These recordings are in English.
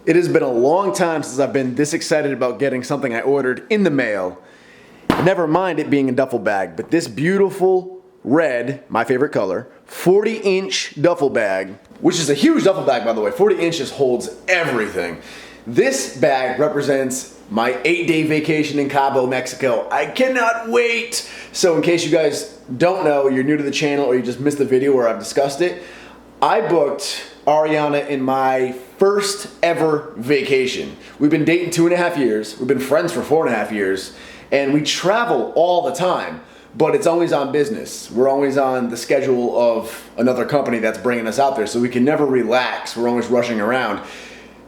It has been a long time since I've been this excited about getting something I ordered in the mail. Never mind it being a duffel bag, but this beautiful red, my favorite color, 40-inch duffel bag, which is a huge duffel bag, by the way. 40 inches holds everything. This bag represents my 8-day vacation in Cabo, Mexico. I cannot wait. So in case you guys don't know, you're new to the channel or you just missed the video where I've discussed it, I booked Ariana in my first ever vacation. We've been dating 2.5 years. We've been friends for 4.5 years. And we travel all the time, but it's always on business. We're always on the schedule of another company that's bringing us out there, so we can never relax. We're always rushing around.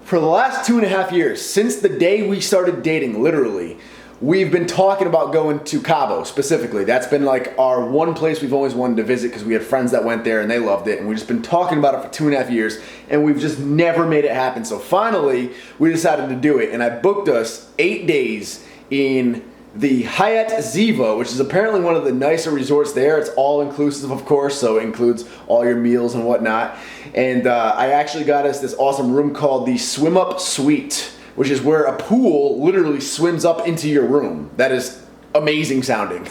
For the last 2.5 years, since the day we started dating, literally, we've been talking about going to Cabo specifically. That's been like our one place we've always wanted to visit because we had friends that went there and they loved it, and we've just been talking about it for 2.5 years, and we've just never made it happen. So finally, we decided to do it, and I booked us 8 days in the Hyatt Ziva, which is apparently one of the nicer resorts there. It's all inclusive, of course, so it includes all your meals and whatnot. And I actually got us this awesome room called the Swim Up Suite, which is where a pool literally swims up into your room. That is amazing sounding.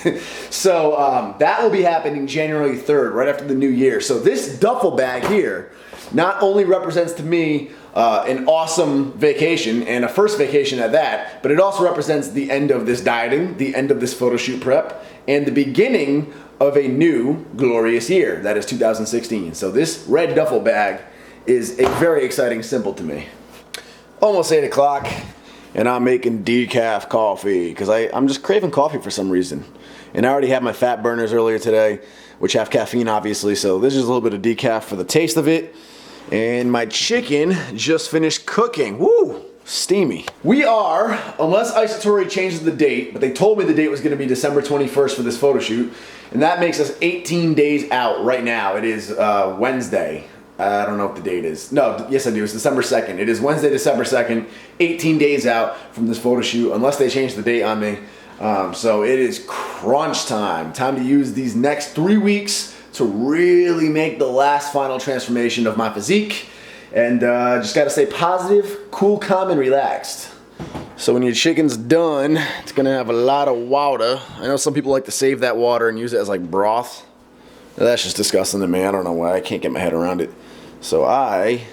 So that will be happening January 3rd, right after the new year. So this duffel bag here not only represents to me an awesome vacation, and a first vacation at that, but it also represents the end of this dieting, the end of this photo shoot prep, and the beginning of a new glorious year. That is 2016. So this red duffel bag is a very exciting symbol to me. Almost 8 o'clock, and I'm making decaf coffee because I'm just craving coffee for some reason. And I already had my fat burners earlier today, which have caffeine obviously, so this is a little bit of decaf for the taste of it. And my chicken just finished cooking. Woo! Steamy. We are, unless accessory changes the date, but they told me the date was going to be December 21st for this photo shoot, and that makes us 18 days out right now. It is Wednesday. I don't know what the date is. No, yes I do. It's December 2nd. It is Wednesday, December 2nd, 18 days out from this photo shoot, unless they change the date on me. So it is crunch time. Time to use these next 3 weeks to really make the last final transformation of my physique. And just gotta stay positive, cool, calm, and relaxed. So when your chicken's done, it's gonna have a lot of water. I know some people like to save that water and use it as like broth. That's just disgusting to me. I don't know why. I can't get my head around it. So I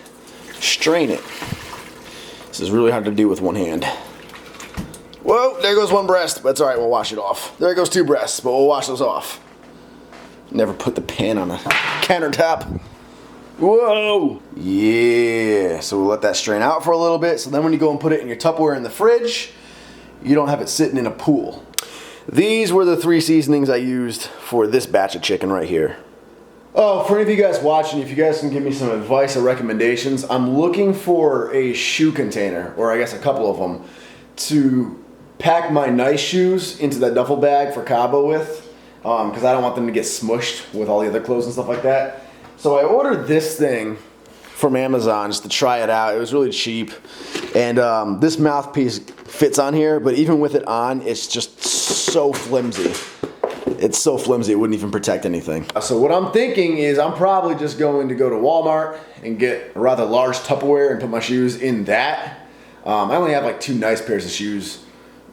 strain it. This is really hard to do with one hand. Whoa, there goes one breast. That's all right, we'll wash it off. There goes 2 breasts, but we'll wash those off. Never put the pan on a countertop. Whoa! Yeah, so we'll let that strain out for a little bit. So then when you go and put it in your Tupperware in the fridge, you don't have it sitting in a pool. These were the 3 seasonings I used for this batch of chicken right here. Oh, for any of you guys watching, if you guys can give me some advice or recommendations, I'm looking for a shoe container, or I guess a couple of them, to pack my nice shoes into that duffel bag for Cabo with. Because I don't want them to get smushed with all the other clothes and stuff like that. So I ordered this thing from Amazon just to try it out. It was really cheap. And this mouthpiece fits on here, but even with it on, it's just so flimsy. It's so flimsy it wouldn't even protect anything. So what I'm thinking is I'm probably just going to go to Walmart and get a rather large Tupperware and put my shoes in that. I only have like 2 nice pairs of shoes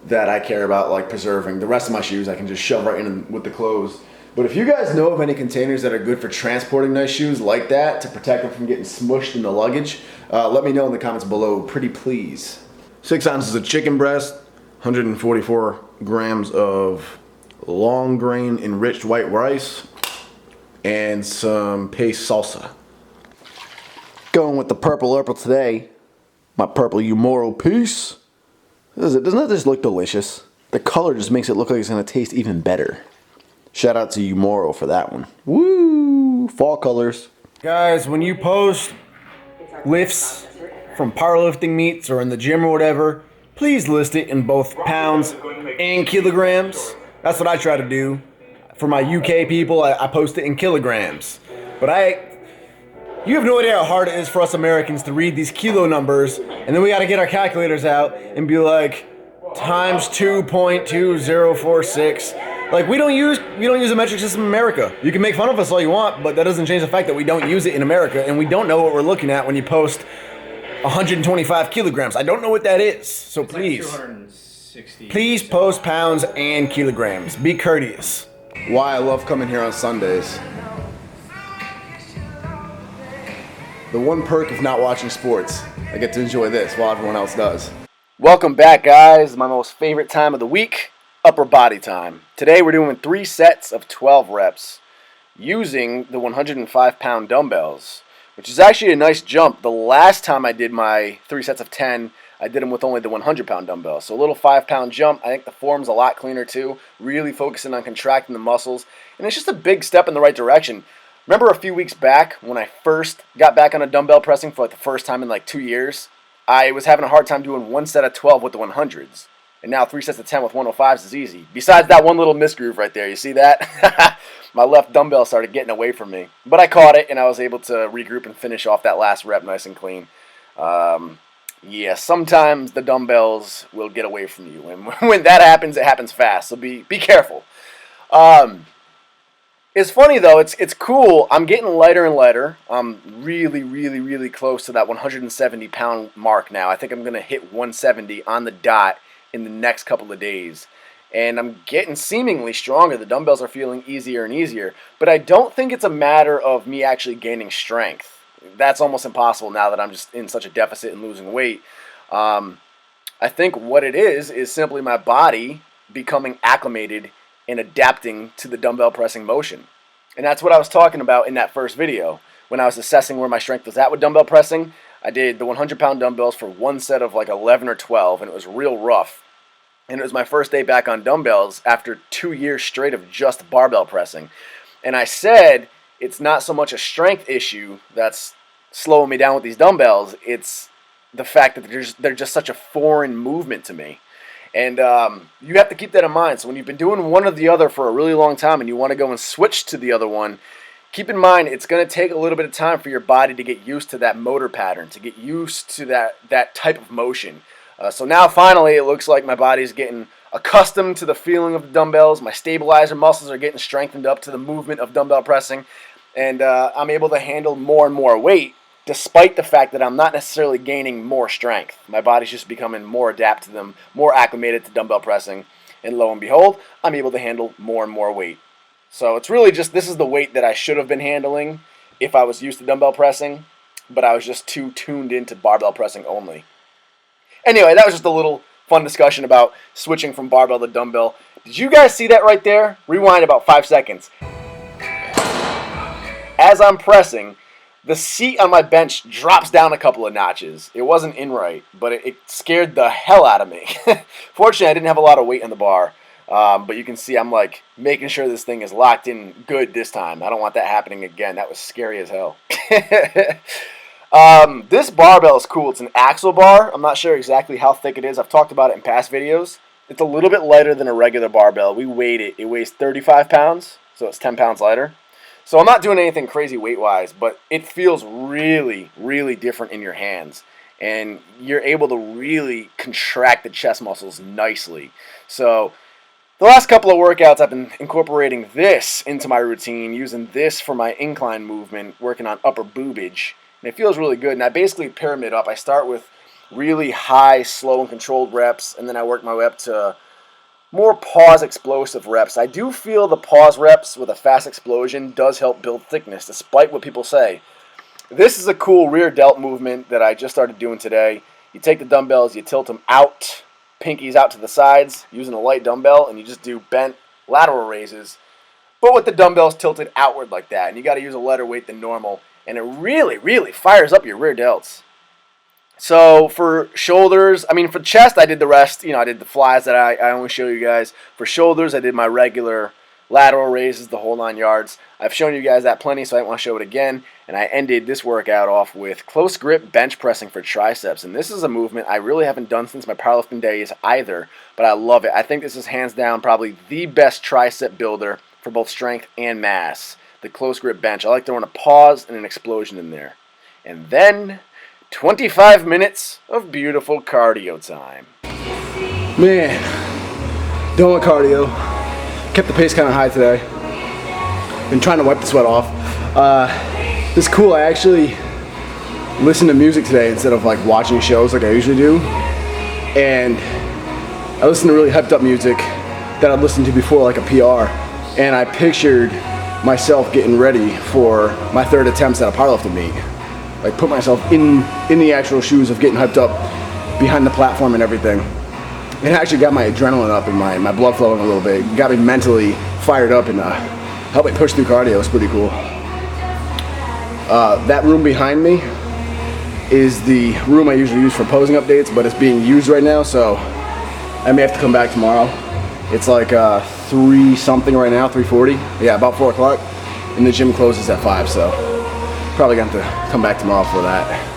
that I care about like preserving. The rest of my shoes I can just shove right in with the clothes. But if you guys know of any containers that are good for transporting nice shoes like that to protect them from getting smushed in the luggage, let me know in the comments below, pretty please. 6 ounces of chicken breast, 144 grams of long grain enriched white rice, and some paste salsa. Going with the purple today, my purple Umoro piece. Doesn't that just look delicious? The color just makes it look like it's gonna taste even better. Shout out to Umoro for that one. Woo! Fall colors. Guys, when you post lifts from powerlifting meets or in the gym or whatever, please list it in both pounds and kilograms. That's what I try to do. For my UK people, I post it in kilograms. But you have no idea how hard it is for us Americans to read these kilo numbers, and then we gotta get our calculators out and be like, times 2.2046. Like, we don't use a metric system in America. You can make fun of us all you want, but that doesn't change the fact that we don't use it in America, and we don't know what we're looking at when you post 125 kilograms. I don't know what that is, so please post pounds and kilograms. Be courteous. Why I love coming here on Sundays. The one perk of not watching sports, I get to enjoy this while everyone else does. Welcome back, guys. My most favorite time of the week, upper body time. Today we're doing 3 sets of 12 reps using the 105-pound dumbbells, which is actually a nice jump. The last time I did my 3 sets of 10, I did them with only the 100-pound dumbbells. So a little 5-pound jump. I think the form's a lot cleaner too, really focusing on contracting the muscles. And it's just a big step in the right direction. Remember a few weeks back when I first got back on a dumbbell pressing for like the first time in like 2 years? I was having a hard time doing 1 set of 12 with the 100s. And now 3 sets of 10 with 105s is easy. Besides that one little misgroove right there. You see that? My left dumbbell started getting away from me. But I caught it and I was able to regroup and finish off that last rep nice and clean. Yeah, sometimes the dumbbells will get away from you. And when that happens, it happens fast. So be careful. It's funny though, it's cool. I'm getting lighter and lighter. I'm really close to that 170-pound mark now. I think I'm going to hit 170 on the dot in the next couple of days. And I'm getting seemingly stronger. The dumbbells are feeling easier and easier. But I don't think it's a matter of me actually gaining strength. That's almost impossible now that I'm just in such a deficit and losing weight. I think what it is simply my body becoming acclimated and adapting to the dumbbell pressing motion. And that's what I was talking about in that first video. When I was assessing where my strength was at with dumbbell pressing, I did the 100-pound dumbbells for 1 set of like 11 or 12, and it was real rough. And it was my first day back on dumbbells after 2 years straight of just barbell pressing. And I said it's not so much a strength issue that's slowing me down with these dumbbells, it's the fact that they're just such a foreign movement to me. And you have to keep that in mind. So when you've been doing one or the other for a really long time and you want to go and switch to the other one, keep in mind it's going to take a little bit of time for your body to get used to that motor pattern, to get used to that type of motion. So now finally it looks like my body's getting accustomed to the feeling of the dumbbells. My stabilizer muscles are getting strengthened up to the movement of dumbbell pressing. And I'm able to handle more and more weight, despite the fact that I'm not necessarily gaining more strength. My body's just becoming more adapted to them, more acclimated to dumbbell pressing, and lo and behold, I'm able to handle more and more weight. So it's really just, this is the weight that I should have been handling if I was used to dumbbell pressing, but I was just too tuned into barbell pressing only. Anyway, that was just a little fun discussion about switching from barbell to dumbbell. Did you guys see that right there? Rewind about 5 seconds. As I'm pressing, the seat on my bench drops down a couple of notches. It wasn't in right, but it scared the hell out of me. Fortunately, I didn't have a lot of weight on the bar, but you can see I'm like making sure this thing is locked in good this time. I don't want that happening again. That was scary as hell. This barbell is cool. It's an axle bar. I'm not sure exactly how thick it is. I've talked about it in past videos. It's a little bit lighter than a regular barbell. We weighed it. It weighs 35 pounds, so it's 10 pounds lighter. So I'm not doing anything crazy weight-wise, but it feels really different in your hands. And you're able to really contract the chest muscles nicely. So the last couple of workouts, I've been incorporating this into my routine, using this for my incline movement, working on upper boobage. And it feels really good. And I basically pyramid up. I start with really high, slow, and controlled reps, and then I work my way up to more pause explosive reps. I do feel the pause reps with a fast explosion does help build thickness, despite what people say. This is a cool rear delt movement that I just started doing today. You take the dumbbells, you tilt them out, pinkies out to the sides, using a light dumbbell, and you just do bent lateral raises, but with the dumbbells tilted outward like that. And you got to use a lighter weight than normal, and it really fires up your rear delts. So for shoulders, for chest, I did the rest. I did the flies that I only show you guys. For shoulders, I did my regular lateral raises, the whole 9 yards. I've shown you guys that plenty, so I didn't want to show it again. And I ended this workout off with close grip bench pressing for triceps. And this is a movement I really haven't done since my powerlifting days either, but I love it. I think this is hands down probably the best tricep builder for both strength and mass. The close grip bench. I like throwing a pause and an explosion in there. And then 25 minutes of beautiful cardio time. Man, done with cardio. Kept the pace kind of high today. Been trying to wipe the sweat off. This is cool. I actually listen to music today instead of like watching shows like I usually do. And I listened to really hyped up music that I'd listened to before, like a PR. And I pictured myself getting ready for my third attempts at a powerlifting meet. Like put myself in the actual shoes of getting hyped up behind the platform and everything. It actually got my adrenaline up and my blood flowing a little bit. It got me mentally fired up and helped me push through cardio. It was pretty cool. That room behind me is the room I usually use for posing updates, but it's being used right now, so I may have to come back tomorrow. It's like 3 something right now, 3:40. Yeah, about 4 o'clock. And the gym closes at 5, so probably gonna have to come back tomorrow for that.